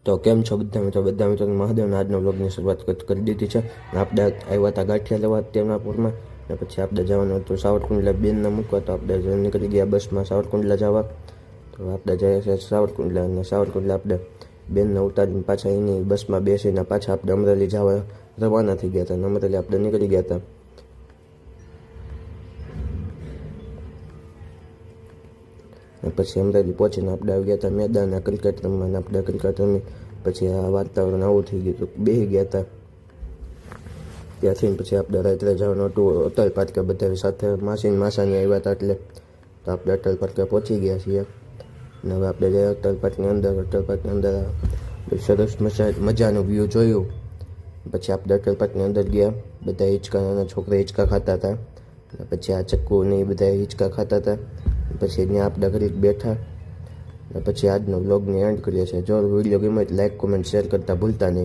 તો કેમ છો બધા મિત્રો મહાદેવના આજનો વ્લોગની શરૂઆત કરી દીધી છે. આપણે આવ્યા હતા ગાંઠિયા લેવા તેમનાપુરમાં, અને પછી આપણે જવાનું હતું સાવરકુંડલા બેનને મૂકવા. તો આપણે નીકળી ગયા બસમાં સાવરકુંડલા જવા. તો આપણે જઈએ છીએ સાવરકુંડલા, અને સાવરકુંડલા આપણે બેનને ઉતારીને પાછા એની બસમાં બેસીને પાછા આપણે અમરેલી જવા રવાના થઈ ગયા હતા. અને અમરેલી આપણે નીકળી ગયા હતા. પછી અમરેલી પહોંચીને આપણે આવી ગયા હતા મેદાન ક્રિકેટ રમવા. આપણે ક્રિકેટ રમી પછી આ વાતાવરણ આવું થઈ ગયું હતું, બેસી ગયા હતા. ત્યાંથી પછી આપણે રાત્રે જવાનું હતું અટલ પાર્કે, બધા સાથે માસાની આવ્યા હતા એટલે. તો આપણે અટલ પાર્કે પહોંચી ગયા છીએ. અને હવે આપણે જઈએ અટલ પાર્કની અંદર. અટલ પાર્કની અંદર સરસ મજાનું વ્યૂ જોયું. પછી આપણે અટલ પાર્કની અંદર ગયા. બધા હિંચકા, નાના છોકરા હિંચકા ખાતા હતા. અને પછી આ ચક્કુ ને એ બધા હિંચકા ખાતા હતા. પછી ત્યાં આપણે ઘડીક બેઠા. અને પછી આજનો વ્લોગની એન્ડ કરીએ છીએ. જો વિડીયો ગમે તો લાઈક, કોમેન્ટ, શેર કરતા ભૂલતા નહીં.